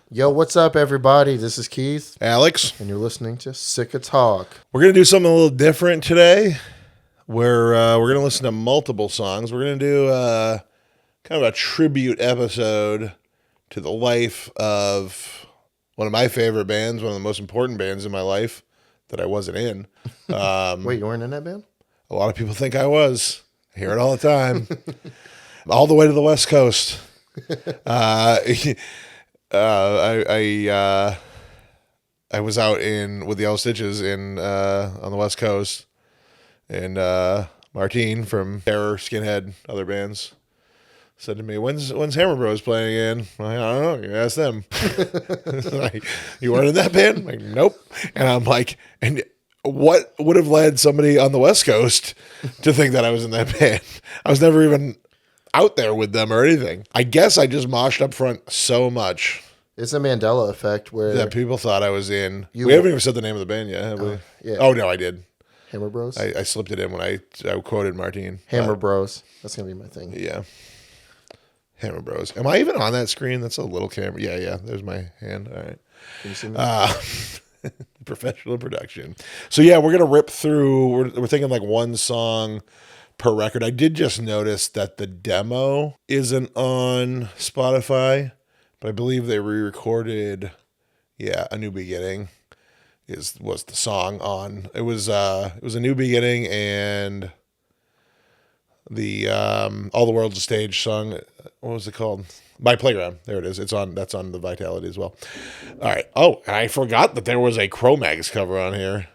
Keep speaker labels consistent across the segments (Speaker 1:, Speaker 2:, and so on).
Speaker 1: Yo, what's up, everybody? This is Keith,
Speaker 2: Alex.
Speaker 1: and you're listening to Sick of Talk.
Speaker 2: We're going to do something a little different today. We're going to listen to multiple songs. We're going to do kind of a tribute episode to the life of one of my favorite bands, one of the most important bands in my life that I wasn't in.
Speaker 1: Wait, you weren't in that band?
Speaker 2: A lot of people think I was. I hear it all the time. All the way to the West Coast. I was out with the Yellow Stitches on the West Coast, and Martine from Terror, Skinhead, other bands said to me, "When's Hammer Bros playing again?" I'm like, I don't know. You ask them. Like, you weren't in that band? I'm like, nope. And I'm like, and what would have led somebody on the West Coast to think that I was in that band? I was never even out there with them or anything. I guess I just moshed up front so much.
Speaker 1: It's a Mandela effect where
Speaker 2: That people thought I was in. We haven't even said the name of the band yet, have we?
Speaker 1: Yeah.
Speaker 2: Oh, no, I did.
Speaker 1: Hammer Bros.
Speaker 2: I slipped it in when I quoted Martine.
Speaker 1: Hammer Bros. That's gonna be my thing.
Speaker 2: Yeah. Hammer Bros. Am I even on that screen? That's a little camera. Yeah. There's my hand. All right.
Speaker 1: Can you see me?
Speaker 2: Professional production. So yeah, we're gonna rip through. We're thinking like one song per record. I did just notice that the demo isn't on Spotify, but I believe they re-recorded. Yeah, A New Beginning was the song on. It was a New Beginning and the All the World's a Stage song. What was it called? My Playground. There it is. That's on the Vitality as well. All right. Oh, and I forgot that there was a Cro-Mags cover on here.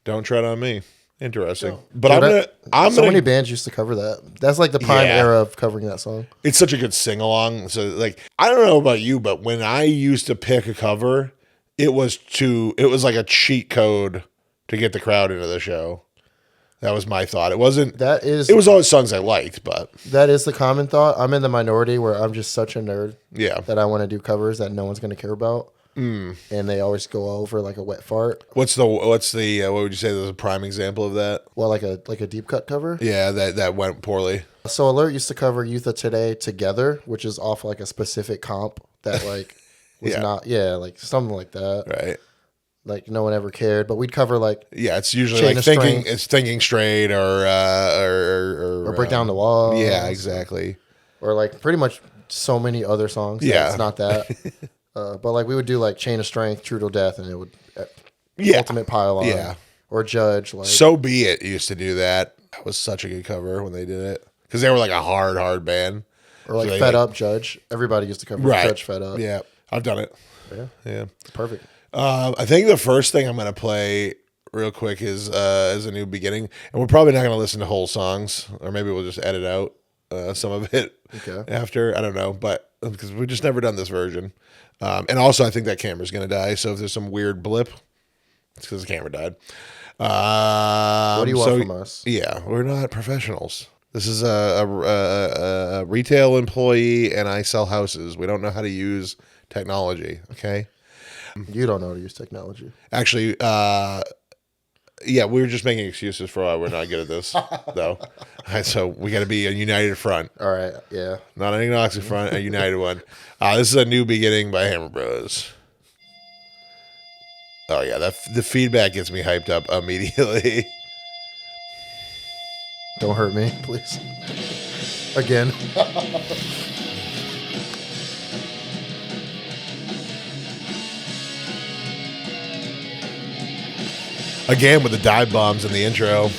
Speaker 2: Don't Tread on Me. Interesting.
Speaker 1: No.
Speaker 2: But
Speaker 1: Dude,
Speaker 2: I'm
Speaker 1: so
Speaker 2: gonna,
Speaker 1: many bands used to cover that. That's like the prime
Speaker 2: Yeah.
Speaker 1: era of covering that song.
Speaker 2: It's such a good sing along. So like, I don't know about you, but when I used to pick a cover, it was like a cheat code to get the crowd into the show. That was my thought. It wasn't. It was always songs I liked, but
Speaker 1: that is the common thought. I'm in the minority where I'm just such a nerd.
Speaker 2: Yeah.
Speaker 1: That I want to do covers that no one's gonna care about. And they always go over like a wet fart.
Speaker 2: What's the what would you say is a prime example of that?
Speaker 1: Well, like a deep cut cover.
Speaker 2: Yeah, that went poorly.
Speaker 1: So Alert used to cover Youth of Today Together, which is off like a specific comp that like was
Speaker 2: Yeah.
Speaker 1: not like something like that.
Speaker 2: Right.
Speaker 1: Like no one ever cared, but we'd cover like
Speaker 2: Yeah, it's usually
Speaker 1: Chain
Speaker 2: like
Speaker 1: of
Speaker 2: thinking.
Speaker 1: Strength.
Speaker 2: It's Thinking Straight or
Speaker 1: Break Down the Wall.
Speaker 2: Yeah, exactly.
Speaker 1: Or like pretty much so many other songs.
Speaker 2: Yeah.
Speaker 1: It's not that. But like we would do like Chain of Strength, True to Death, and it would
Speaker 2: Yeah.
Speaker 1: Ultimate Pylon.
Speaker 2: Yeah.
Speaker 1: Or Judge. Like
Speaker 2: So Be It used to do that. That was such a good cover when they did it because they were like a hard band.
Speaker 1: or like
Speaker 2: So they,
Speaker 1: Fed Up, Judge. Everybody used to cover
Speaker 2: Right.
Speaker 1: Judge Fed Up.
Speaker 2: Yeah, I've done it.
Speaker 1: Yeah. Perfect.
Speaker 2: I think the first thing I'm going to play real quick is A New Beginning. And we're probably not going to listen to whole songs, or maybe we'll just edit out some of it after. I don't know, but because we've just never done this version. And also, I think that camera's going to die. So if there's some weird blip, it's because the camera died.
Speaker 1: What do you want from us?
Speaker 2: Yeah, we're not professionals. This is a retail employee, and I sell houses. We don't know how to use technology, okay?
Speaker 1: You don't know how to use technology.
Speaker 2: Actually, yeah, we were just making excuses for why we're not good at this, though. So we got to be a united front.
Speaker 1: All right. Yeah.
Speaker 2: Not an agnostic front, a united one. This is A New Beginning by Hammer Bros. Oh, yeah, the feedback gets me hyped up immediately.
Speaker 1: Don't hurt me, please. Again.
Speaker 2: Again with the dive bombs in the intro.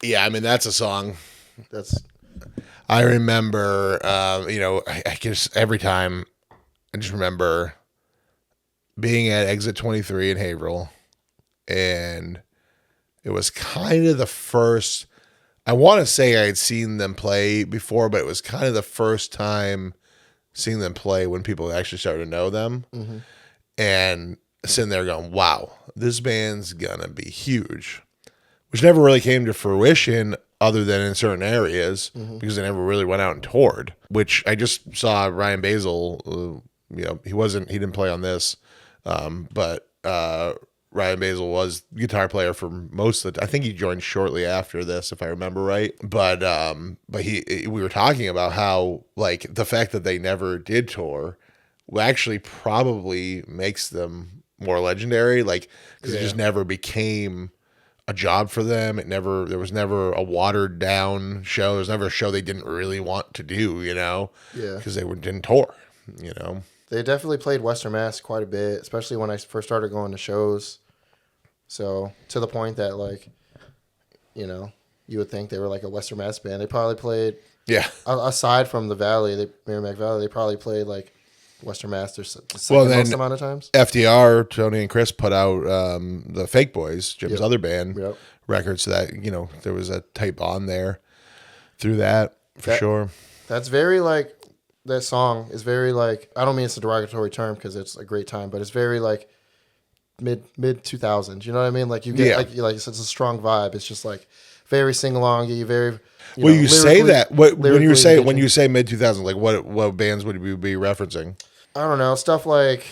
Speaker 2: Yeah, I mean, that's a song.
Speaker 1: That's
Speaker 2: I remember, I guess every time I just remember being at Exit 23 in Haverhill, and it was kind of the first, I want to say I had seen them play before, but it was kind of the first time seeing them play when people actually started to know them. And sitting there going, wow, this band's going to be huge, which never really came to fruition other than in certain areas because they never really went out and toured, which I just saw Ryan Basil, he didn't play on this, but Ryan Basil was guitar player for most of the, I think he joined shortly after this, if I remember right. But we were talking about how like the fact that they never did tour actually probably makes them more legendary, like because it just never became a job for them. There was never a watered down show. There was never a show they didn't really want to do, because they didn't tour,
Speaker 1: They definitely played Western Mass quite a bit, especially when I first started going to shows. So to the point that like, you would think they were like a Western Mass band. They probably played, aside from the Valley, Merrimack Valley, they probably played like Western Mass the second most amount of times.
Speaker 2: FDR, Tony and Chris put out the Fake Boys, Jim's other band, record, so that there was a tight bond there through that for sure.
Speaker 1: That's very like, that song is very like, I don't mean it's a derogatory term because it's a great time, but it's very like mid 2000s. You know what I mean? Like you get like it's a strong vibe. It's just like very sing along. You very
Speaker 2: you say that when you say mid 2000s, like what bands would you be referencing?
Speaker 1: I don't know, stuff like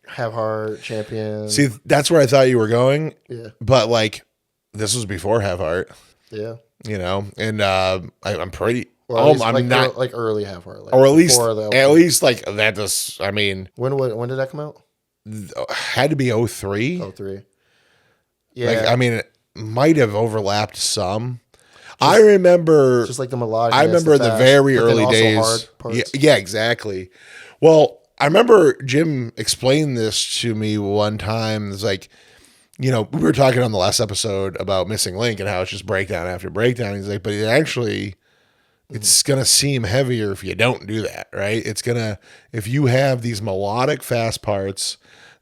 Speaker 1: Have Heart, Champion.
Speaker 2: See, that's where I thought you were going.
Speaker 1: Yeah,
Speaker 2: but like this was before Have Heart.
Speaker 1: Yeah,
Speaker 2: and I'm pretty.
Speaker 1: Well,
Speaker 2: I'm
Speaker 1: like
Speaker 2: not
Speaker 1: like early Have Heart, like
Speaker 2: or at least like that. Does I mean
Speaker 1: when did that come out?
Speaker 2: Had to be 03.
Speaker 1: 03. Yeah,
Speaker 2: like I mean it might have overlapped some. I remember
Speaker 1: just like the melodic.
Speaker 2: I remember the very early days. Yeah, exactly. Well, I remember Jim explained this to me one time. It's like, we were talking on the last episode about Missing Link and how it's just breakdown after breakdown. He's like, but it's going to seem heavier if you don't do that, right? If you have these melodic fast parts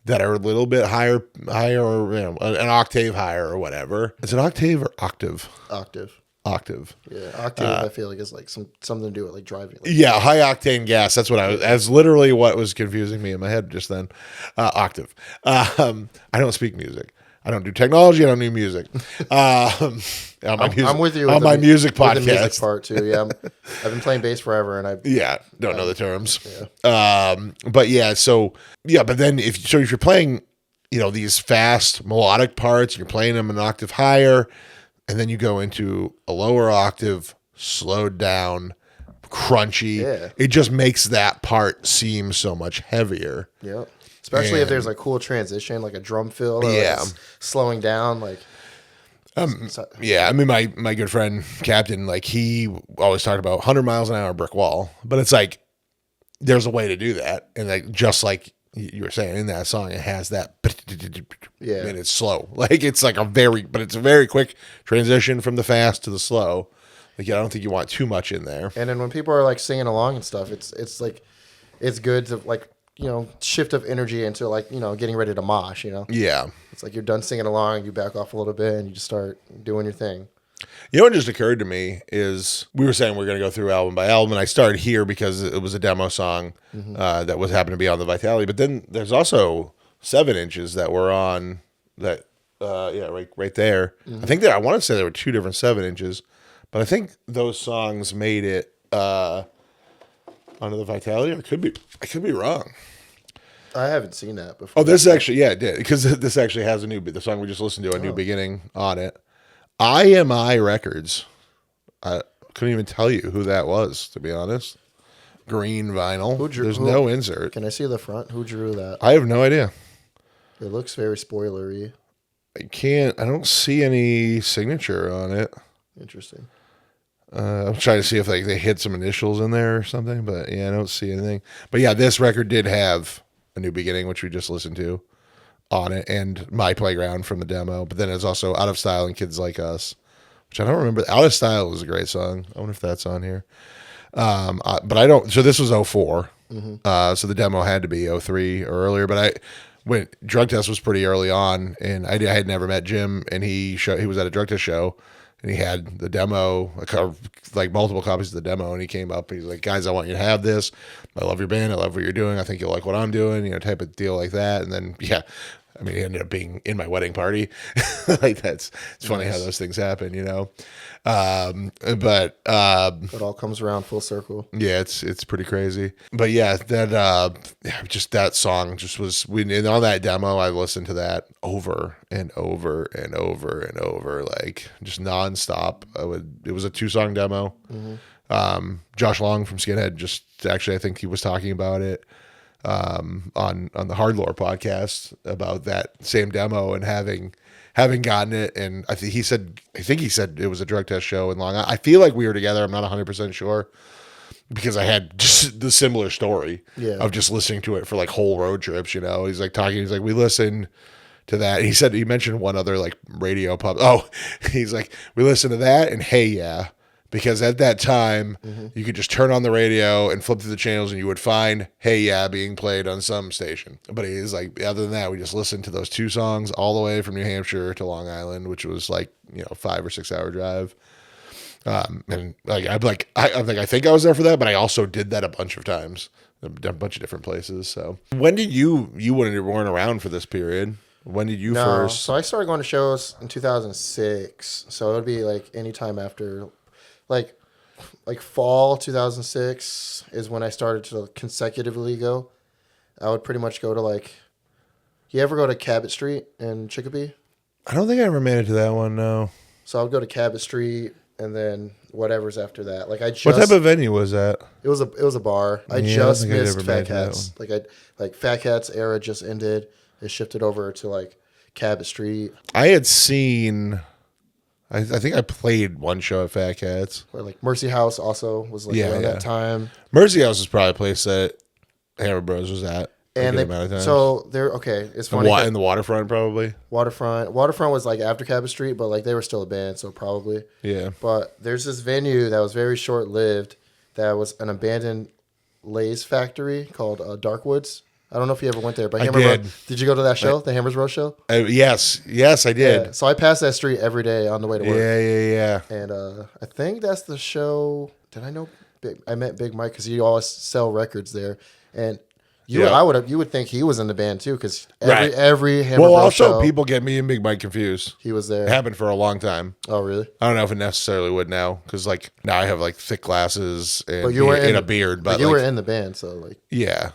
Speaker 2: that are a little bit higher, or, an octave higher or whatever. Is it octave or octave?
Speaker 1: Octave. Yeah, octave. I feel like is like something to do with like driving. Like,
Speaker 2: high octane gas. That's literally what was confusing me in my head just then. Octave. I don't speak music. I don't do technology. I don't do music. I'm with you on my music podcast.
Speaker 1: The music part too. Yeah, I've been playing bass forever, and
Speaker 2: don't know the terms. But then if you're playing, these fast melodic parts, you're playing them an octave higher. And then you go into a lower octave, slowed down, crunchy. Yeah. It just makes that part seem so much heavier.
Speaker 1: Yeah. Especially if there's a cool transition, like a drum fill. Or slowing down. Like.
Speaker 2: I mean, my good friend, Captain, like he always talked about 100 miles an hour brick wall. But it's like, there's a way to do that. And like, just like you were saying in that song, it has that. And it's slow. Like it's like it's a very quick transition from the fast to the slow. Like I don't think you want too much in there.
Speaker 1: And then when people are like singing along and stuff, it's like it's good to like shift of energy into like getting ready to mosh.
Speaker 2: Yeah.
Speaker 1: It's like you're done singing along, you back off a little bit, and you just start doing your thing.
Speaker 2: What just occurred to me is we were saying we're going to go through album by album, and I started here because it was a demo song that was happened to be on the Vitality. But then there's also 7 inches that were on that. Right there. I think I want to say there were 2 different 7 inches, but I think those songs made it onto the Vitality. I could be wrong.
Speaker 1: I haven't seen that before.
Speaker 2: Oh, this actually, it did, because this actually has the song we just listened to, a New Beginning on it. IMI Records. I couldn't even tell you who that was, to be honest. Green vinyl. There's no insert.
Speaker 1: Can I see the front? Who drew that?
Speaker 2: I have no idea.
Speaker 1: It looks very spoilery.
Speaker 2: I don't see any signature on it.
Speaker 1: Interesting.
Speaker 2: I'm trying to see if they hid some initials in there or something, but I don't see anything. But this record did have A New Beginning, which we just listened to, on it, and My Playground from the demo. But then it's also Out of Style and Kids Like Us, which I don't remember. Out of Style was a great song. I wonder if that's on here. But I don't. So this was 04. So the demo had to be 03 or earlier. But when Drug Test was pretty early on, and I had never met Jim, and he was at a Drug Test show, and he had the demo, like multiple copies of the demo, and he came up and he's like, "Guys, I want you to have this. I love your band. I love what you're doing. I think you'll like what I'm doing. You know, type of deal like that." And then I mean, he ended up being in my wedding party. Like it's funny how those things happen, you know. But
Speaker 1: it all comes around full circle.
Speaker 2: Yeah, it's pretty crazy. But yeah, just that song just was. And on that demo, I listened to that over and over and over and over, like just nonstop. It was a 2-song demo. Josh Long from Skinhead I think he was talking about it on the Hard Lore podcast about that same demo and having gotten it. And I think he said it was a Drug Test show in Long Island. I feel like we were together. I'm not 100% sure because I had just the similar story of just listening to it for like whole road trips, you know. He's like, we listened to that. He mentioned one other like radio pub. Oh, he's like, we listened to that and Hey Yeah. Because at that time, you could just turn on the radio and flip through the channels and you would find Hey Yeah being played on some station. But he's like, other than that, we just listened to those 2 songs all the way from New Hampshire to Long Island, which was like, 5 or 6 hour drive. And like, I think I was there for that, but I also did that a bunch of times, a bunch of different places. So when did you weren't around for this period? When did you first?
Speaker 1: So I started going to shows in 2006. So it would be like anytime after... Like fall 2006 is when I started to consecutively go. I would pretty much go to like, you ever go to Cabot Street in Chicopee?
Speaker 2: I don't think I ever made it to that one, no.
Speaker 1: So I would go to Cabot Street and then whatever's after that. Like
Speaker 2: what type of venue was that?
Speaker 1: It was a bar. I just missed Fat Cats. Like Fat Cats era just ended. It shifted over to like Cabot Street.
Speaker 2: I had seen... I think I played one show at Fat Cats.
Speaker 1: Or like Mercy House also was like around that time.
Speaker 2: Mercy House is probably a place that Hammer Bros was at.
Speaker 1: And it's funny.
Speaker 2: In the Waterfront probably.
Speaker 1: Waterfront was like after Cabot Street, but like they were still a band, so probably.
Speaker 2: Yeah.
Speaker 1: But there's this venue that was very short lived that was an abandoned Lay's factory called Darkwoods. I don't know if you ever went there, but did you go to that show, the Hammers Row show?
Speaker 2: Yes, I did.
Speaker 1: Yeah. So I passed that street every day on the way to work.
Speaker 2: Yeah.
Speaker 1: And I think that's the show. Did I know? I met Big Mike because he always sell records there, and you would think he was in the band too because every Hammer Bro show,
Speaker 2: people get me and Big Mike confused.
Speaker 1: He was there.
Speaker 2: It happened for a long time.
Speaker 1: Oh, really?
Speaker 2: I don't know if it necessarily would now because like now I have like thick glasses and a beard. But
Speaker 1: you were in the band, so like
Speaker 2: yeah.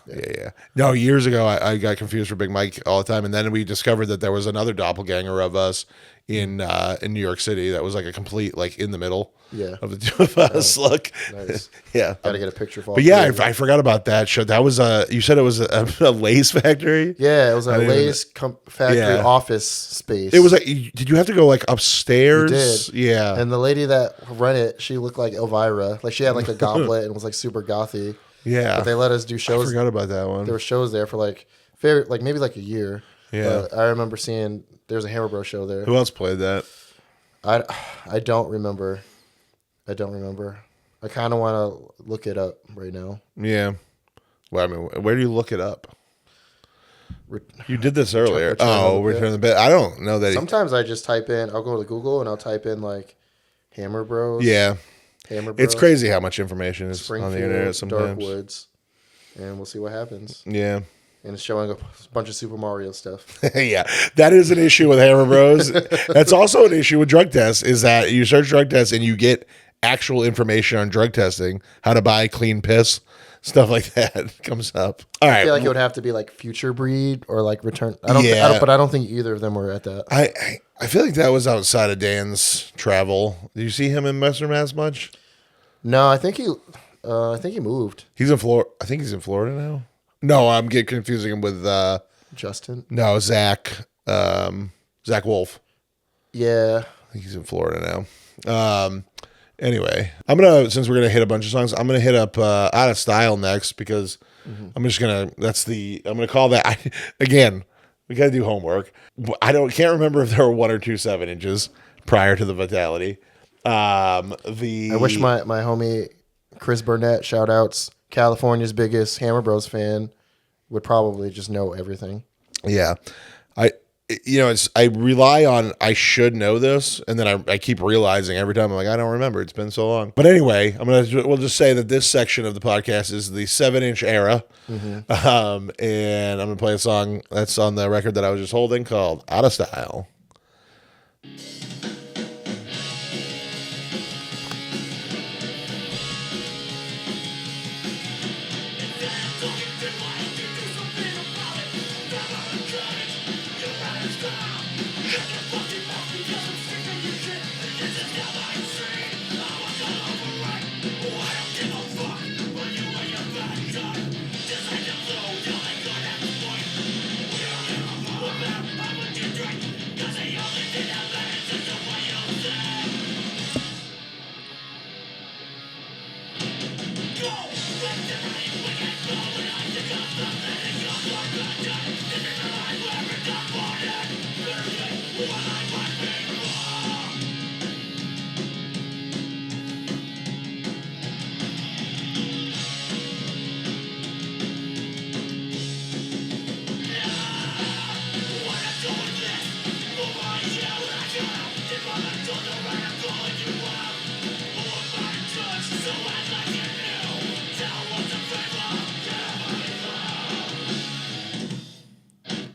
Speaker 2: No, years ago I got confused for Big Mike all the time, and then we discovered that there was another doppelganger of us in New York City that was like a complete like in the middle.
Speaker 1: Yeah.
Speaker 2: Of the two of us. Look.
Speaker 1: Nice.
Speaker 2: Yeah.
Speaker 1: Got to get a picture for.
Speaker 2: But yeah, I forgot about that show. That was you said it was a Lay's factory?
Speaker 1: Yeah, it was a Lay's factory office space.
Speaker 2: It was like, did you have to go like upstairs?
Speaker 1: You did.
Speaker 2: Yeah.
Speaker 1: And the lady that ran it, she looked like Elvira. Like she had like a goblet and was like super gothy.
Speaker 2: Yeah.
Speaker 1: But they let us do shows.
Speaker 2: I forgot about that one.
Speaker 1: There were shows there for like maybe like a year.
Speaker 2: Yeah.
Speaker 1: But I remember seeing there's a Hammer Bro show there.
Speaker 2: Who else played that?
Speaker 1: I don't remember. I kind of want to look it up right now.
Speaker 2: Yeah. Well, I mean, where do you look it up? You did this earlier. Return the Bit. I don't know that.
Speaker 1: Sometimes I just type in, I'll go to Google and I'll type in like Hammer Bros.
Speaker 2: Yeah.
Speaker 1: Hammer Bros.
Speaker 2: It's crazy how much information is on the internet sometimes.
Speaker 1: Darkwoods. And we'll see what happens.
Speaker 2: Yeah.
Speaker 1: And it's showing a bunch of Super Mario stuff.
Speaker 2: Yeah, that is an issue with Hammer Bros. That's also an issue with drug tests, is that you search drug tests and you get actual information on drug testing, how to buy clean piss, stuff like that comes up. All right.
Speaker 1: I feel like it would have to be like Future Breed or like Return. But I don't think either of them were at that.
Speaker 2: I feel like that was outside of Dan's travel. Did you see him in Western Mass much?
Speaker 1: No, I think he moved.
Speaker 2: He's in Florida. I think he's in Florida now. No, I'm getting confusing him with
Speaker 1: Justin.
Speaker 2: No, Zach. Zach Wolf.
Speaker 1: Yeah.
Speaker 2: I think he's in Florida now. Anyway, since we're gonna hit a bunch of songs, I'm gonna hit up Out of Style next because I'm gonna call that again. We gotta do homework. Can't remember if there were 1 or 2 7 inches prior to the Vitality.
Speaker 1: I wish my homie Chris Burnett, shout outs, California's biggest Hammer Bros fan, would probably just know everything.
Speaker 2: Yeah. I rely on, I should know this, and then I keep realizing every time I'm like, I don't remember. It's been so long. But anyway, we'll just say that this section of the podcast is the 7-inch era. And I'm going to play a song that's on the record that I was just holding called Out of Style.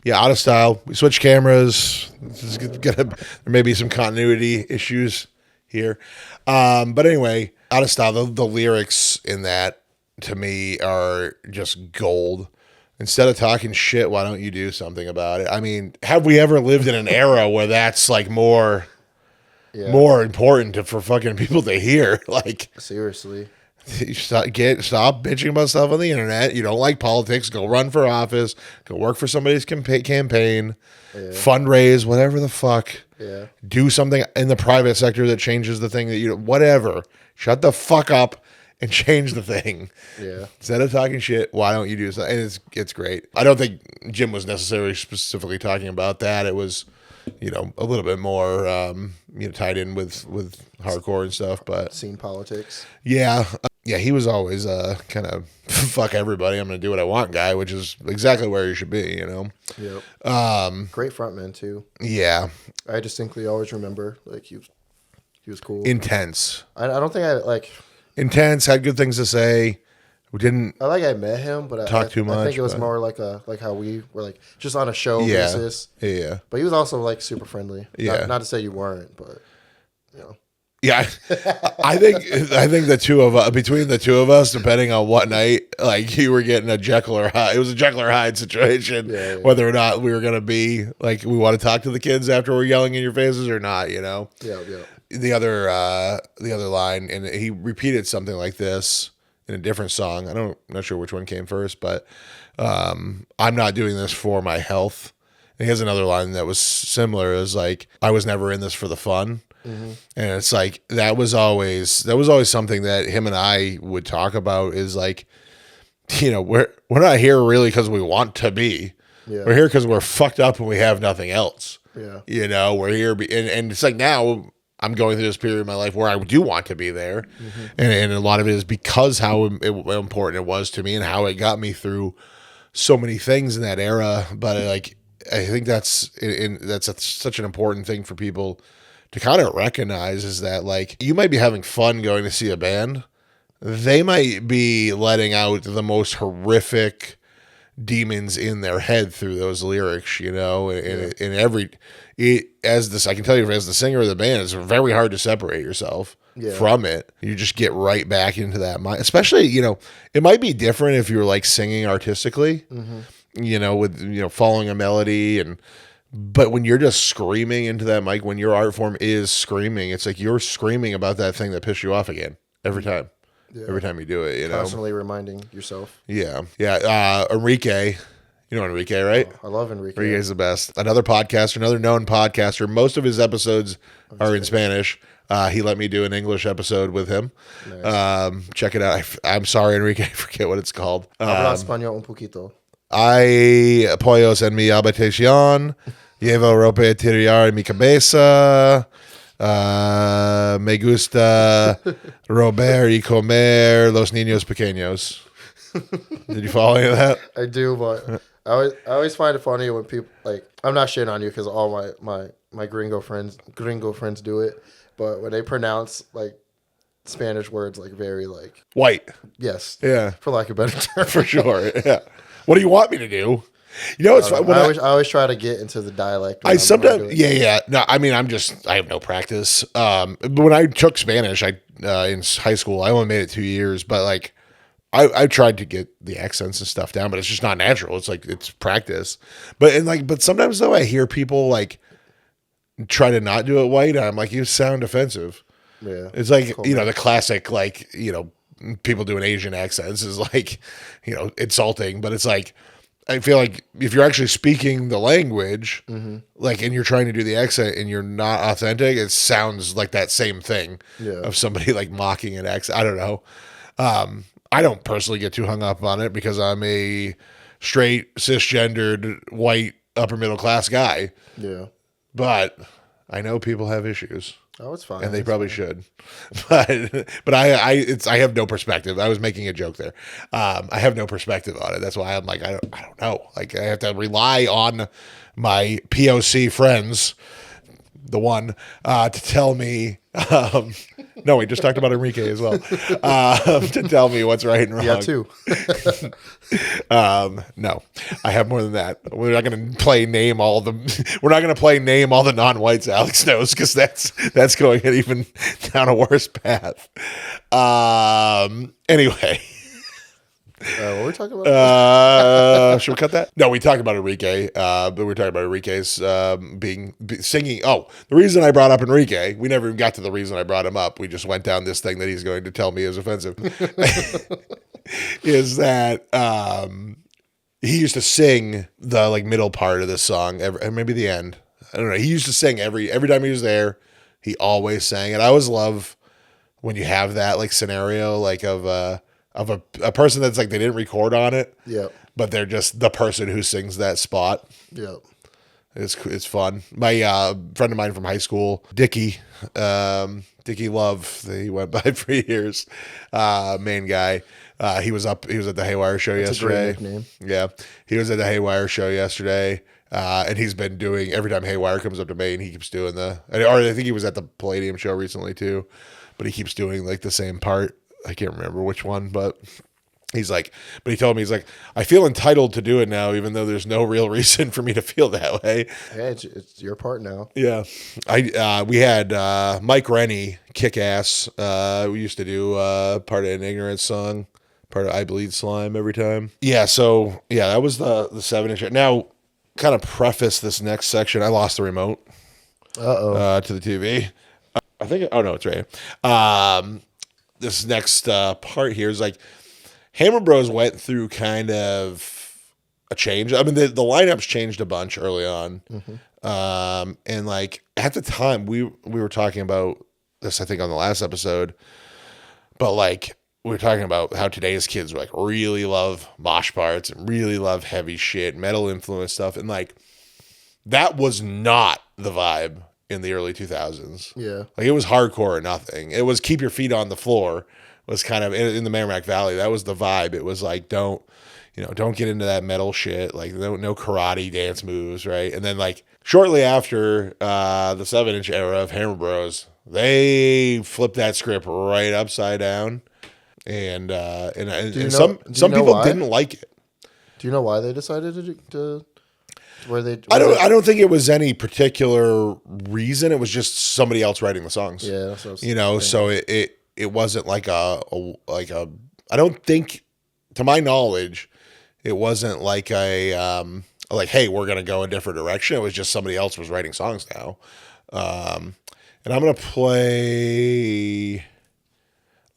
Speaker 2: Yeah, Out of Style. We switched cameras. There may be some continuity issues here. But anyway, Out of Style, the lyrics in that, to me, are just gold. Instead of talking shit, why don't you do something about it? I mean, have we ever lived in an era where that's like more important for fucking people to hear? Like,
Speaker 1: seriously.
Speaker 2: Stop bitching about stuff on the internet. You don't like politics, go run for office, go work for somebody's campaign, fundraise, whatever the fuck.
Speaker 1: Yeah. Do
Speaker 2: something in the private sector that changes the thing that you, whatever. Shut the fuck up and change the thing.
Speaker 1: Yeah.
Speaker 2: Instead of talking shit, why don't you do something? And it's great. I don't think Jim was necessarily specifically talking about that. It was, a little bit more, tied in with hardcore and stuff, but
Speaker 1: scene politics.
Speaker 2: Yeah. Yeah, he was always kind of fuck everybody, I'm going to do what I want guy, which is exactly where you should be,
Speaker 1: Yep. Great frontman too.
Speaker 2: Yeah.
Speaker 1: I distinctly always remember, like, he was cool.
Speaker 2: Intense.
Speaker 1: I don't think I
Speaker 2: intense, had good things to say. We didn't.
Speaker 1: I met him, but
Speaker 2: talk too much.
Speaker 1: I think it was more like how we were, like, just on a show basis.
Speaker 2: Yeah.
Speaker 1: But he was also, like, super friendly.
Speaker 2: Yeah.
Speaker 1: Not to say you weren't, but
Speaker 2: Yeah, I think the two of us, between the two of us, depending on what night, like, you were getting a Jekyll or Hyde. It was a Jekyll or Hyde situation, whether or not we were gonna be like, we want to talk to the kids after we're yelling in your faces or not. Yeah. The other line, and he repeated something like this in a different song. I'm not sure which one came first, but I'm not doing this for my health. And he has another line that was similar. It was like, I was never in this for the fun. Mm-hmm. And it's like, that was always something that him and I would talk about, is like, we're not here really because we want to be. Yeah. We're here because we're fucked up and we have nothing else.
Speaker 1: Yeah.
Speaker 2: We're here. And it's like, now I'm going through this period of my life where I do want to be there. Mm-hmm. And a lot of it is because how important it was to me and how it got me through so many things in that era. But I think that's such an important thing for people to kind of recognize, is that, like, you might be having fun going to see a band. They might be letting out the most horrific demons in their head through those lyrics, I can tell you, as the singer of the band, it's very hard to separate yourself from it. You just get right back into that mind, especially, it might be different if you're, like, singing artistically, with, following a melody but when you're just screaming into that mic, when your art form is screaming, it's like you're screaming about that thing that pissed you off again every time. Yeah. Every time you do it,
Speaker 1: Constantly reminding yourself.
Speaker 2: Yeah. Yeah. Enrique, you know Enrique, right?
Speaker 1: Oh, I love Enrique.
Speaker 2: Enrique's the best. Another podcaster, another known podcaster. Most of his episodes are in Spanish. He let me do an English episode with him. Nice. Check it out. I'm sorry, Enrique, I forget what it's called.
Speaker 1: Habla español un poquito.
Speaker 2: Hay apoyos en mi habitación. Llevo ropa interior en mi cabeza. Me gusta robar y comer los niños pequeños. Did you follow any of that?
Speaker 1: I do, but I always find it funny when people like. I'm not shitting on you because all my gringo friends do it, but when they pronounce like Spanish words like very like
Speaker 2: White.
Speaker 1: yes,
Speaker 2: Yeah.
Speaker 1: for lack of a better term,
Speaker 2: For sure. Yeah. What do you want me to do? You know, it's fun.
Speaker 1: I always try to get into the dialect.
Speaker 2: I sometimes, yeah. No, I mean, I have no practice. But when I took Spanish, in high school, I only made it 2 years, but like, I tried to get the accents and stuff down, but it's just not natural. It's like, it's practice. But sometimes though, I hear people like try to not do it white. And I'm like, you sound offensive.
Speaker 1: Yeah,
Speaker 2: It's like,
Speaker 1: cool,
Speaker 2: the classic, like, people doing Asian accents is like, insulting, but it's like, I feel like if you're actually speaking the language, like, and you're trying to do the accent and you're not authentic, it sounds like that same thing of somebody like mocking an accent. I don't know. I don't personally get too hung up on it because I'm a straight, cisgendered, white, upper middle class guy.
Speaker 1: Yeah,
Speaker 2: But I know people have issues.
Speaker 1: oh, it's fine,
Speaker 2: And they probably should, but I have no perspective. I was making a joke there. I have no perspective on it. That's why I'm like, I don't know. Like I have to rely on my POC friends, the one, to tell me. No, we just talked about Enrique as well. To tell me what's right and wrong.
Speaker 1: Yeah, too.
Speaker 2: No, I have more than that. We're not going to play name all the. We're not going to play name all the non-whites Alex knows because that's going even down a worse path. Anyway.
Speaker 1: What were we talking about?
Speaker 2: Should we cut that? No, we talked about Enrique. But we were talking about Enrique's singing. Oh, the reason I brought up Enrique, we never even got to the reason I brought him up. We just went down this thing that he's going to tell me is offensive. Is that he used to sing the like middle part of this song, or maybe the end. I don't know. He used to sing every time he was there. He always sang it. I always love when you have that like scenario, like of a person that's like they didn't record on it, but they're just the person who sings that spot.
Speaker 1: Yep.
Speaker 2: It's fun. My friend of mine from high school, Dickie Love, he went by for years. Main guy. He was at the Haywire show yesterday.
Speaker 1: That's a great nickname.
Speaker 2: Yeah, he was at the Haywire show yesterday, and he's been doing every time Haywire comes up to Maine, he keeps doing or I think he was at the Palladium show recently too, but he keeps doing like the same part. I can't remember which one, but he's like, but he told me, he's like, I feel entitled to do it now, even though there's no real reason for me to feel that way.
Speaker 1: Hey, it's your part now.
Speaker 2: Yeah. We had Mike Rennie, kick ass. We used to do part of an ignorance song, part of I Bleed Slime every time. Yeah. So yeah, that was the 7-inch. Now, kind of preface this next section. I lost the remote to the TV. I think, oh no, it's right here. This next part here is like Hammer Bros went through kind of a change. I mean, the lineups changed a bunch early on. And like at the time we were talking about this, I think on the last episode, but like we were talking about how today's kids like really love mosh parts and really love heavy shit, metal influence stuff. And like, that was not the vibe in the early 2000s.
Speaker 1: Yeah.
Speaker 2: Like it was hardcore or nothing. It was keep your feet on the floor was kind of in the Merrimack Valley. That was the vibe. It was like, don't get into that metal shit. Like no karate dance moves. Right. And then like shortly after the 7-inch era of Hammer Bros, they flipped that script right upside down. And some people didn't like it. Do
Speaker 1: you know why they decided to
Speaker 2: I don't think it was any particular reason. It was just somebody else writing the songs.
Speaker 1: Yeah, that's what I was thinking.
Speaker 2: So it wasn't like a I don't think, to my knowledge, it wasn't like like, hey, we're gonna go a different direction. It was just somebody else was writing songs now. And I'm gonna play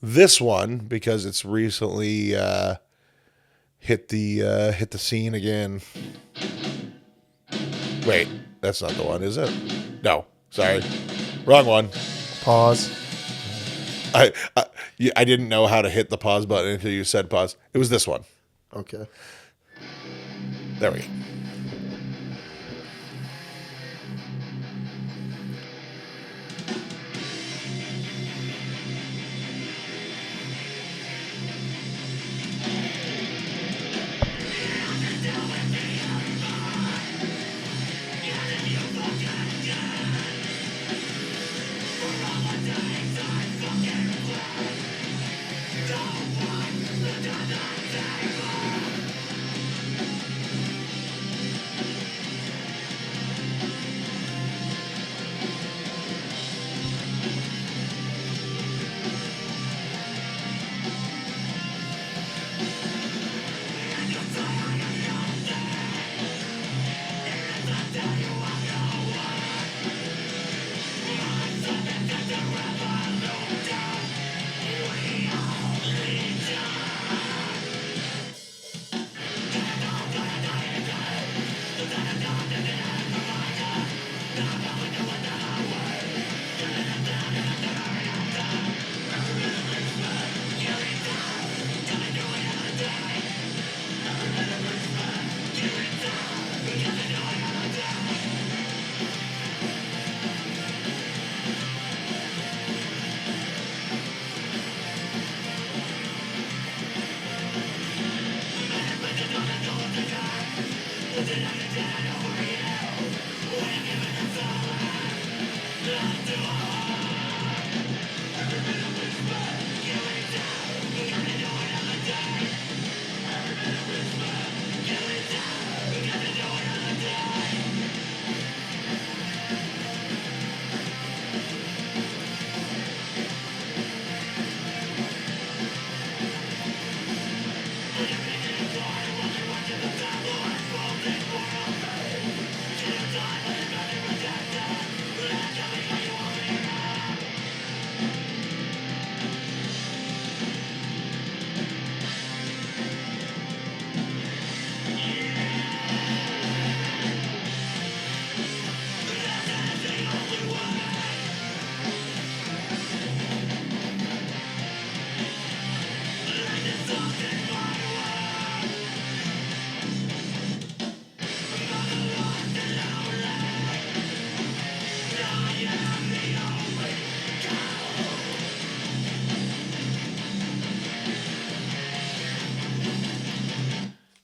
Speaker 2: this one because it's recently hit the scene again. Wait, that's not the one, is it? No, sorry, wrong one.
Speaker 1: Pause.
Speaker 2: I didn't know how to hit the pause button until you said pause. It was this one.
Speaker 1: Okay.
Speaker 2: There we go.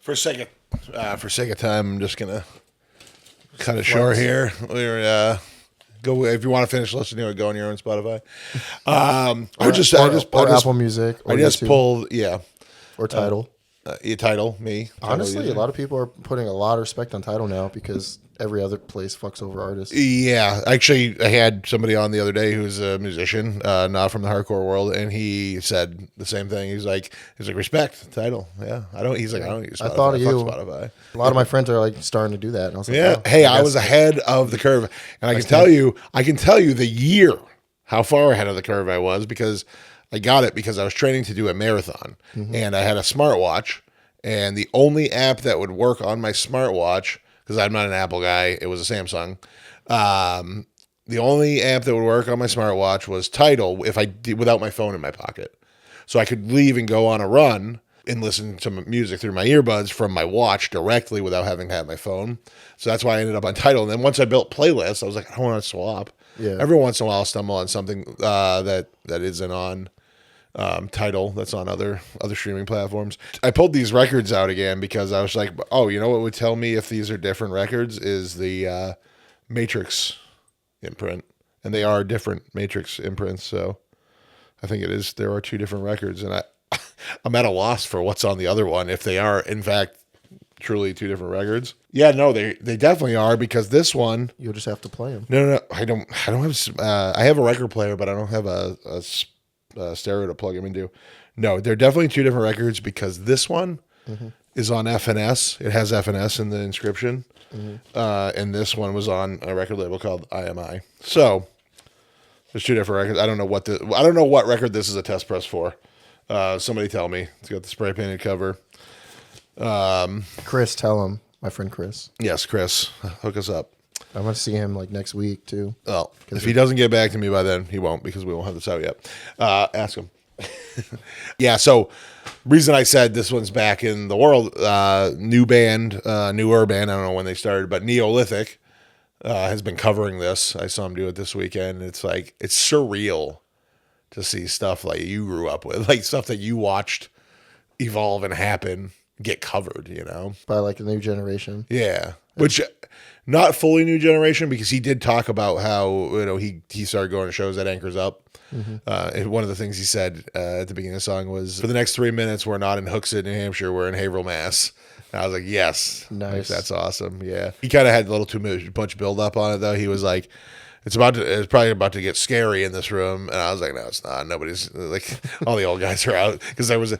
Speaker 2: For sake of time, I'm just gonna cut it short here. We're go if you want to finish listening to it. Go on your own Spotify.
Speaker 1: Or Apple Music. Or
Speaker 2: I just
Speaker 1: YouTube,
Speaker 2: pulled
Speaker 1: or Tidal.
Speaker 2: your title me.
Speaker 1: Honestly, a lot of people are putting a lot of respect on Tidal now because every other place fucks over artists.
Speaker 2: Yeah, actually, I had somebody on the other day who's a musician, not from the hardcore world, and he said the same thing. He's like, respect Tidal. Yeah, I don't. He's like, I don't use Spotify.
Speaker 1: I thought of you.
Speaker 2: Fuck Spotify.
Speaker 1: A lot of my friends are like starting to do that. And I was like,
Speaker 2: Yeah.
Speaker 1: oh,
Speaker 2: Hey, I was ahead of the curve, and I can tell you the year how far ahead of the curve I was because I got it because I was training to do a marathon, and I had a smartwatch, and the only app that would work on my smartwatch, because I'm not an Apple guy, it was a Samsung. The only app that would work on my smartwatch was Tidal if I did without my phone in my pocket, so I could leave and go on a run and listen to music through my earbuds from my watch directly without having to have my phone. So that's why I ended up on Tidal. And then once I built playlists, I was like, I don't want to swap.
Speaker 1: Yeah.
Speaker 2: Every once in a while, I'll stumble on something that isn't on Tidal, that's on other streaming platforms. I pulled these records out again because I was like, oh, you know what would tell me if these are different records is the Matrix imprint. And they are different Matrix imprints. So I think it is. There are two different records. And I'm at a loss for what's on the other one if they are, in fact, truly two different records. Yeah, no, they definitely are because this one.
Speaker 1: You'll just have to play them.
Speaker 2: No, I don't have. I have a record player, but I don't have a stereo to plug them into. No, they're definitely two different records because this one is on FNS. It has FNS in the inscription, and this one was on a record label called IMI. So there's two different records. I don't know what record this is a test press for. Somebody tell me. It's got the spray painted cover.
Speaker 1: Chris, tell him. My friend Chris.
Speaker 2: Yes, Chris, hook us up.
Speaker 1: I want to see him like next week too.
Speaker 2: Well, if he doesn't get back to me by then, he won't because we won't have this out yet. Ask him. Yeah, so reason I said this one's back in the world, new band, newer band, I don't know when they started, but Neolithic has been covering this. I saw him do it this weekend. It's like, it's surreal to see stuff like you grew up with, like stuff that you watched evolve and happen, get covered, you know?
Speaker 1: By like a new generation.
Speaker 2: Yeah. Which, not fully new generation, because he did talk about how, you know, he started going to shows at Anchors Up. And one of the things he said at the beginning of the song was, for the next 3 minutes, we're not in Hooksett, New Hampshire, we're in Haverhill, Mass. And I was like, yes.
Speaker 1: Nice.
Speaker 2: Like, that's awesome. Yeah. He kind of had a little too much build up on it, though. He was like, it's probably about to get scary in this room. And I was like, no, it's not. Nobody's like, all the old guys are out. Because it was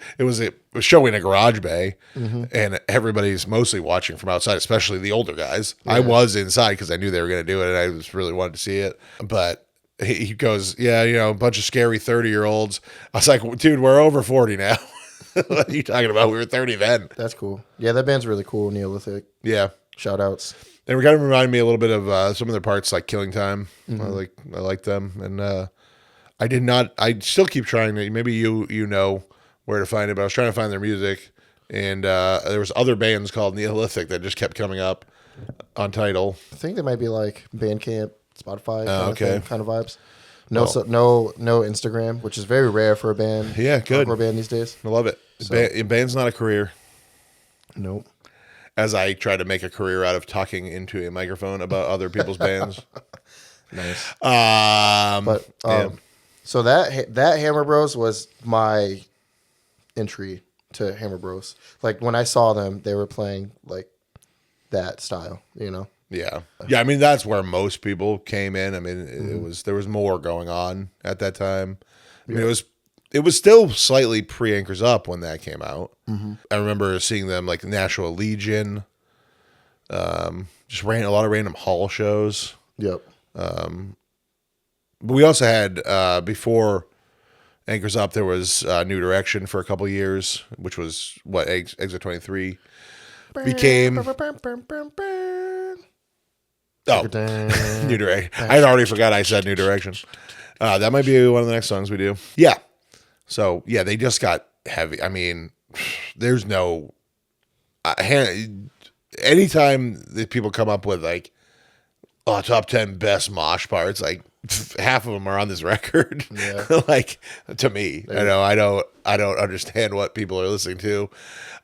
Speaker 2: showing a garage bay and everybody's mostly watching from outside, especially the older guys. Yeah. I was inside because I knew they were going to do it and I just really wanted to see it. But he goes, yeah, you know, a bunch of scary 30-year-olds. I was like, dude, we're over 40 now. What are you talking about? We were 30 then.
Speaker 1: That's cool. Yeah, that band's really cool, Neolithic.
Speaker 2: Yeah.
Speaker 1: Shout outs.
Speaker 2: They were kind of reminding me a little bit of some of their parts, like Killing Time. I like them, and I still keep trying to. Maybe you know where to find it, but I was trying to find their music, and there was other bands called Neolithic that just kept coming up on Tidal.
Speaker 1: I think they might be like Bandcamp, Spotify, kind of vibes. No Instagram, which is very rare for a band.
Speaker 2: Yeah, good.
Speaker 1: Hardcore band these days.
Speaker 2: I love it. Band's not a career.
Speaker 1: Nope.
Speaker 2: as I try to make a career out of talking into a microphone about other people's bands.
Speaker 1: Nice.
Speaker 2: But
Speaker 1: so that Hammer Bros was my entry to Hammer Bros. Like when I saw them, they were playing like that style, you know.
Speaker 2: Yeah. I mean, that's where most people came in. I mean, there was more going on at that time. I mean, it was still slightly pre Anchors Up when that came out. I remember seeing them like National Legion, just ran a lot of random hall shows.
Speaker 1: Yep.
Speaker 2: But we also had before Anchors Up, there was New Direction for a couple years, which was what Exit 23 became. Oh, New Direction. I had already forgot I said New Direction. That might be one of the next songs we do. Yeah. So, yeah, they just got heavy. I mean, there's no... anytime that people come up with, like, top 10 best mosh parts, like, half of them are on this record.
Speaker 1: Yeah.
Speaker 2: Like, to me. I don't understand what people are listening to.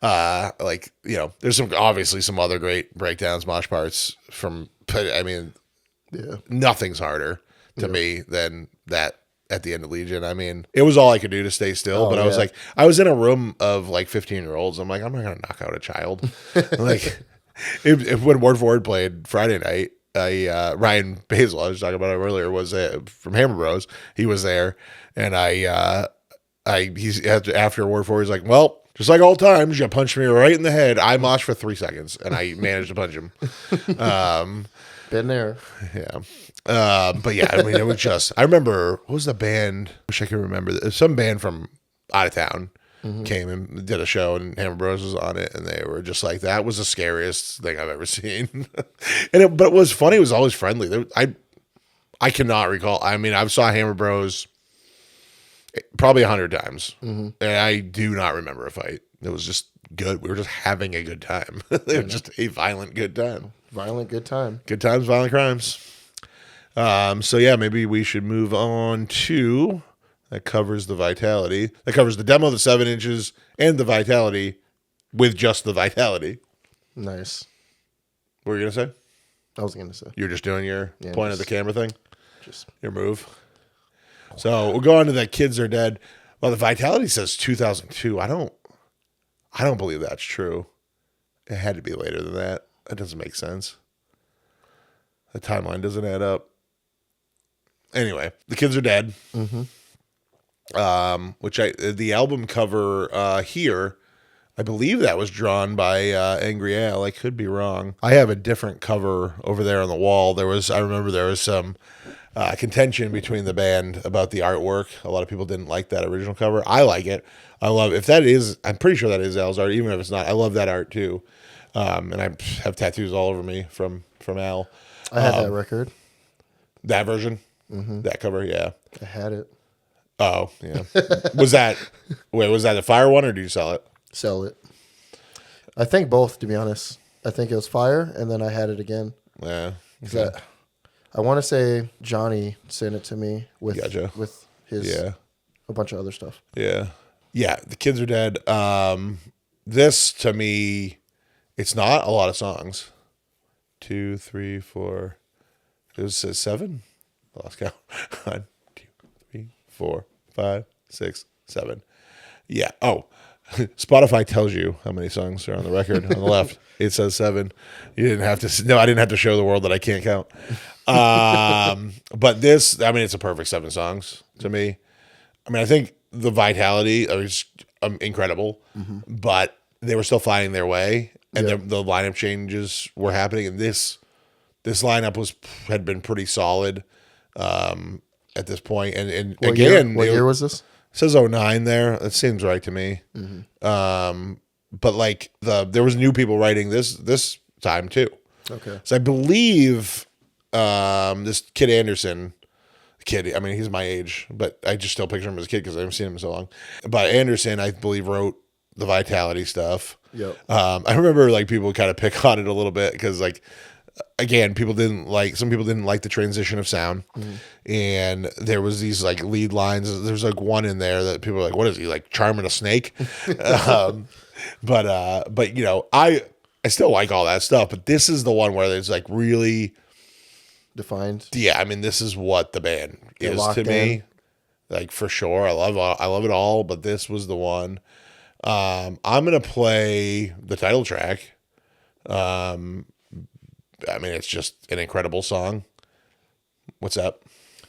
Speaker 2: Like, you know, there's obviously some other great breakdowns, mosh parts from... I mean, nothing's harder to me than that at the end of Legion. I mean, it was all I could do to stay still, but I was in a room of like 15-year-olds. I'm like, I'm not going to knock out a child. Like, when Word for Word played Friday night, Ryan Basil, I was talking about him earlier, was from Hammer Bros. He was there, and he's after Word for Word, he's like, well, just like all times, you punched me right in the head. I moshed for 3 seconds, and I managed to punch him.
Speaker 1: Been there.
Speaker 2: Yeah. But yeah, I mean, it was just, I remember, what was the band? Wish I could remember. Some band from out of town came and did a show, and Hammer Bros was on it, and they were just like, that was the scariest thing I've ever seen. But it was funny. It was always friendly. I cannot recall. I mean, I saw Hammer Bros probably 100 times, and I do not remember a fight. It was just good. We were just having a good time. It was just a violent good time.
Speaker 1: Violent good time.
Speaker 2: Good times, violent crimes. So yeah, maybe we should move on to that covers the Vitality. That covers the demo, the 7 inches, and the Vitality with just the Vitality.
Speaker 1: Nice.
Speaker 2: What were you gonna say?
Speaker 1: I was gonna say
Speaker 2: You're just doing your point of the camera thing.
Speaker 1: Just
Speaker 2: your move. So we'll go on to that. Kids Are Dead. Well, the Vitality says 2002. I don't believe that's true. It had to be later than that. That doesn't make sense. The timeline doesn't add up. Anyway, The Kids Are Dead. Which the album cover here, I believe that was drawn by Angry Al. I could be wrong. I have a different cover over there on the wall. I remember there was some contention between the band about the artwork. A lot of people didn't like that original cover. I like it. I love if that is. I'm pretty sure that is Al's art, even if it's not. I love that art too. And I have tattoos all over me from Al.
Speaker 1: I had that record.
Speaker 2: That version? That cover, yeah.
Speaker 1: I had it.
Speaker 2: Oh, yeah. Was that a Fire one, or did you sell it?
Speaker 1: Sell it. I think both, to be honest. I think it was Fire, and then I had it again.
Speaker 2: Yeah.
Speaker 1: Okay. I want to say Johnny sent it to me with his a bunch of other stuff.
Speaker 2: Yeah. Yeah, The Kids Are Dead. This, to me, it's not a lot of songs. 2, 3, 4. It was 7. I lost count. 1, 2, 3, 4, 5, 6, 7. Yeah. Oh, Spotify tells you how many songs are on the record on the left. It says 7. You didn't have to. No, I didn't have to show the world that I can't count. But this, I mean, it's a perfect 7 songs to me. I mean, I think the Vitality is incredible, but they were still finding their way, and the lineup changes were happening. And this lineup had been pretty solid at this point. And
Speaker 1: what year was this?
Speaker 2: It says 09 there. That seems right to me. But like there was new people writing this time too.
Speaker 1: Okay.
Speaker 2: So I believe this kid Anderson. I mean, he's my age, but I just still picture him as a kid because I haven't seen him in so long. But Anderson, I believe, wrote the Vitality stuff.
Speaker 1: Yep.
Speaker 2: I remember like people kind of pick on it a little bit because like, again, some people didn't like the transition of sound, and there was these like lead lines. There's like one in there that people were like, what is he, like charming a snake? But you know, I still like all that stuff, but this is the one where there's like really
Speaker 1: Defined.
Speaker 2: yeah. I mean, this is what the band
Speaker 1: You're
Speaker 2: is
Speaker 1: locked
Speaker 2: to me.
Speaker 1: in.
Speaker 2: Like for sure, I love it all, but this was the one. I'm gonna play the title track. I mean, it's just an incredible song. What's up?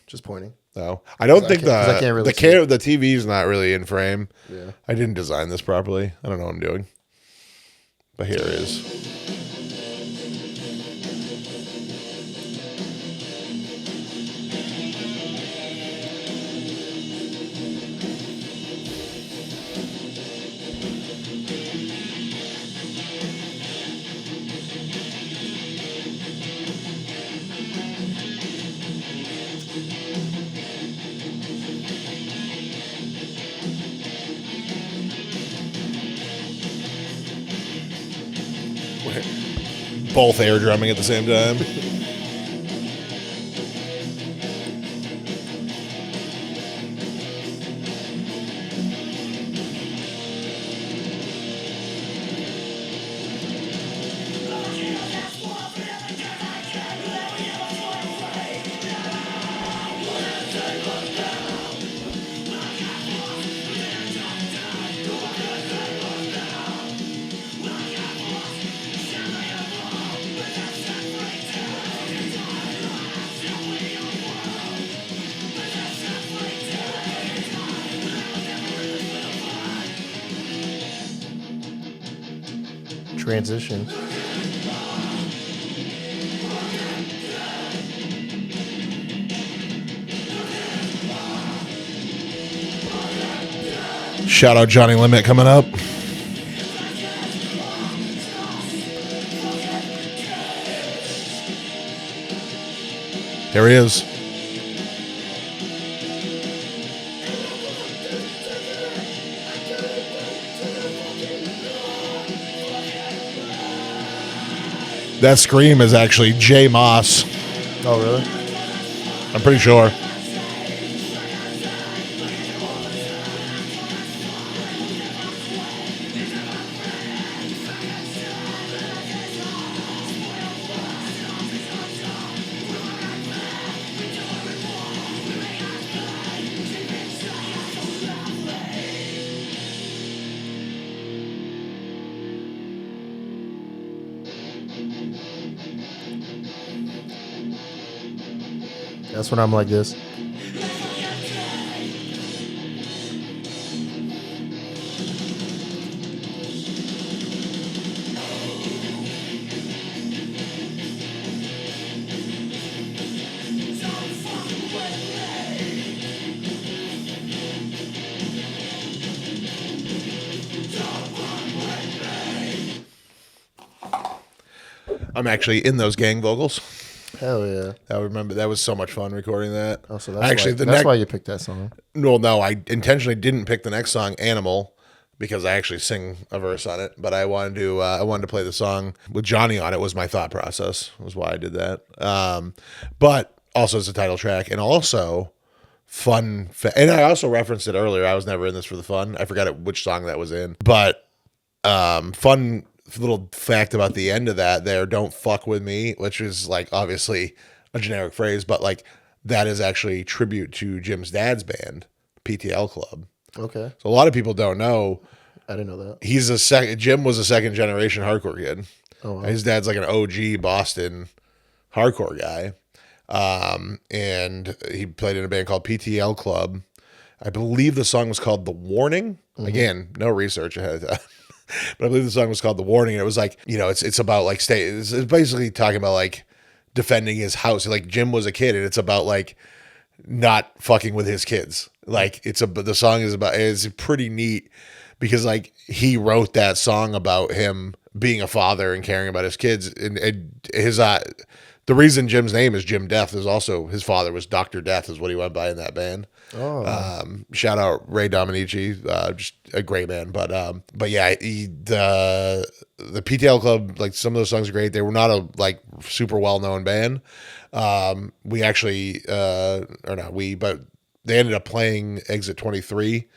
Speaker 1: Just pointing.
Speaker 2: No, I don't think
Speaker 1: I can't really see it.
Speaker 2: the TV is not really in frame.
Speaker 1: Yeah.
Speaker 2: I didn't design this properly. I don't know what I'm doing, but here it is. Both air drumming at the same time.
Speaker 1: Transition.
Speaker 2: Shout out Johnny Limit coming up. Here he is. That scream is actually Jay Moss.
Speaker 1: Oh, really?
Speaker 2: I'm pretty sure.
Speaker 1: That's when I'm like this.
Speaker 2: I'm actually in those gang vocals.
Speaker 1: Hell yeah.
Speaker 2: I remember that was so much fun recording that.
Speaker 1: Oh, so that's
Speaker 2: actually
Speaker 1: why, that's why you picked that song.
Speaker 2: No, I intentionally didn't pick the next song, Animal, because I actually sing a verse on it. But I wanted to play the song with Johnny on it. Was my thought process. Was why I did that. But also as a title track, and also fun. And I also referenced it earlier. I was never in this for the fun. I forgot which song that was in, but fun little fact about the end of that there, don't fuck with me, which is like obviously a generic phrase, but like that is actually tribute to Jim's dad's band, PTL Club.
Speaker 1: Okay.
Speaker 2: So a lot of people don't know.
Speaker 1: I didn't know that.
Speaker 2: Jim was a second generation hardcore kid.
Speaker 1: Oh, wow.
Speaker 2: His dad's like an OG Boston hardcore guy. And he played in a band called PTL Club. I believe the song was called The Warning. Mm-hmm. Again, no research ahead of time. But I believe the song was called The Warning. And it was like, you know, it's about like it's basically talking about like defending his house. Like Jim was a kid, and it's about like not fucking with his kids. Like the song is pretty neat because like he wrote that song about him being a father and caring about his kids. And his the reason Jim's name is Jim Death is also his father was Dr. Death is what he went by in that band.
Speaker 1: Oh,
Speaker 2: Shout out Ray Dominici, just a great man. But yeah, the PTL Club, like some of those songs are great. They were not a like super well known band. We actually, but they ended up playing Exit 23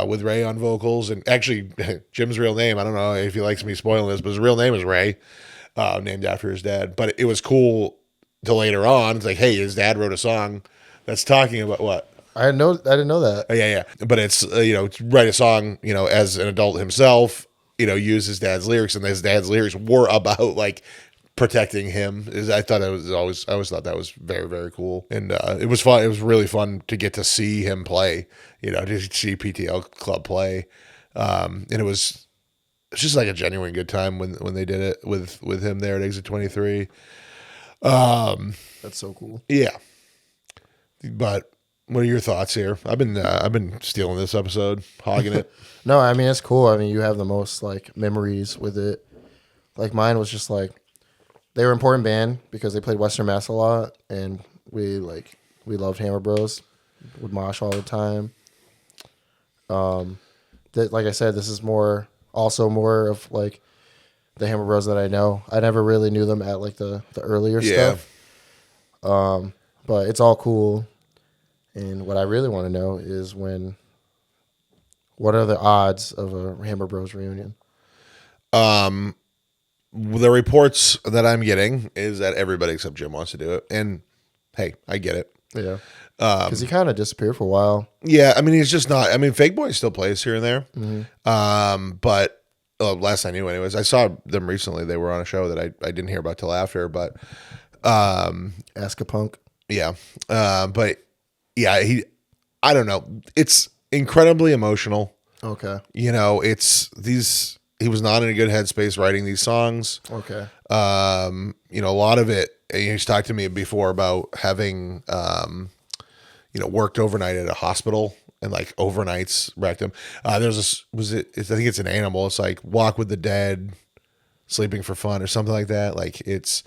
Speaker 2: with Ray on vocals. And actually, Jim's real name, I don't know if he likes me spoiling this, but his real name is Ray, named after his dad. But it was cool to later on. It's like, hey, his dad wrote a song that's talking about what?
Speaker 1: I didn't know that.
Speaker 2: Oh, yeah. But it's, to write a song, as an adult himself, use his dad's lyrics. And his dad's lyrics were about, like, protecting him. I always thought that was very, very cool. And it was fun. It was really fun to get to see him play, to see PTL Club play. And it was just like a genuine good time when they did it with him there at Exit 23.
Speaker 1: That's so cool.
Speaker 2: Yeah. But what are your thoughts here? I've been stealing this episode, hogging it.
Speaker 1: No, I mean, it's cool. I mean, you have the most, like, memories with it. Like, mine was just, like, they were an important band because they played Western Mass a lot, and we loved Hammer Bros. Would mosh all the time. Like I said, this is more of, like, the Hammer Bros that I know. I never really knew them at, like, the earlier stuff. But it's all cool. And what I really want to know is what are the odds of a Hammer Bros reunion?
Speaker 2: The reports that I'm getting is that everybody except Jim wants to do it. And hey, I get it.
Speaker 1: Yeah. Because he kind of disappeared for a while.
Speaker 2: Yeah. I mean, he's just not, Fake Boy still plays here and there. But last I knew anyways, I saw them recently. They were on a show that I didn't hear about till after, but,
Speaker 1: Ask a Punk.
Speaker 2: Yeah. But yeah, I don't know. It's incredibly emotional.
Speaker 1: Okay.
Speaker 2: He was not in a good headspace writing these songs.
Speaker 1: Okay.
Speaker 2: A lot of it, he's talked to me before about having, worked overnight at a hospital and like overnights wrecked him. I think it's an Animal. It's like Walk with the Dead, Sleeping for Fun or something like that. Like it's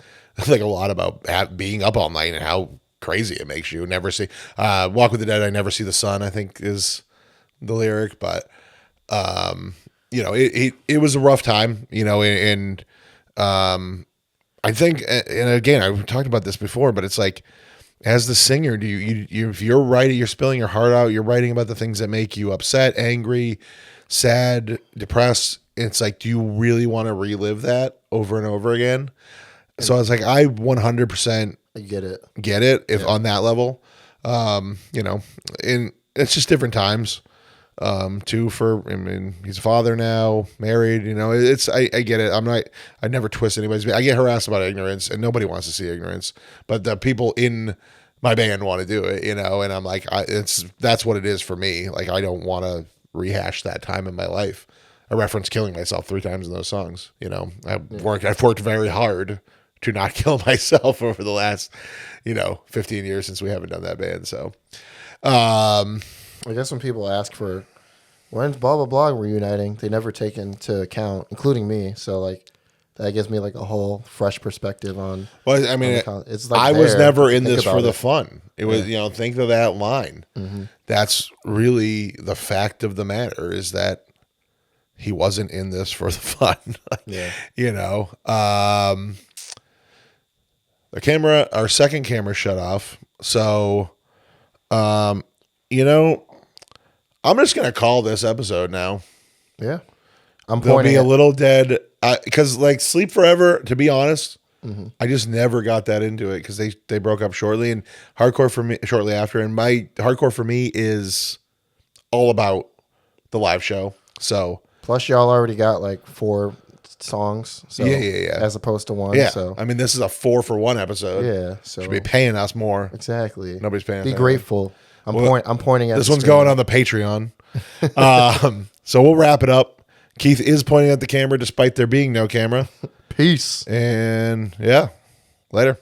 Speaker 2: like a lot about being up all night and how crazy it makes you. Never see, Walk with the Dead, I never see the sun, I think is the lyric, but, it was a rough time, and I think, and again, I've talked about this before, but it's like, as the singer, if you're writing, you're spilling your heart out, you're writing about the things that make you upset, angry, sad, depressed. It's like, do you really want to relive that over and over again? So I was like, I 100% get it if on that level, and it's just different times. He's a father now, married, I get it. I never twist anybody's. I get harassed about ignorance and nobody wants to see ignorance, but the people in my band want to do it, and I'm like, that's what it is for me. Like, I don't want to rehash that time in my life. I reference killing myself 3 times in those songs. I've worked very hard to not kill myself over the last, 15 years since we haven't done that band. So,
Speaker 1: I guess when people ask for when's blah blah blah reuniting, they never take into account, including me. So like that gives me like a whole fresh perspective on.
Speaker 2: Well,
Speaker 1: it's like
Speaker 2: I was never in this for the
Speaker 1: it.
Speaker 2: fun. It was think of that line.
Speaker 1: Mm-hmm.
Speaker 2: That's really the fact of the matter, is that he wasn't in this for the fun.
Speaker 1: Yeah.
Speaker 2: Our second camera shut off. So, I'm just going to call this episode now.
Speaker 1: Yeah.
Speaker 2: They'll be a little dead. Because, like, Sleep Forever, to be honest, I just never got that into it because they broke up shortly. And hardcore for me, shortly after. And my hardcore for me is all about the live show. So.
Speaker 1: Plus, y'all already got, like, 4 songs. So,
Speaker 2: yeah.
Speaker 1: As opposed to 1.
Speaker 2: Yeah.
Speaker 1: So.
Speaker 2: This is a 4-for-1 episode.
Speaker 1: Yeah. So.
Speaker 2: Should be paying us more.
Speaker 1: Exactly.
Speaker 2: Nobody's paying us.
Speaker 1: Be grateful. I'm pointing at
Speaker 2: this one's going on the Patreon. So we'll wrap it up. Keith is pointing at the camera despite there being no camera.
Speaker 1: Peace.
Speaker 2: And yeah, later.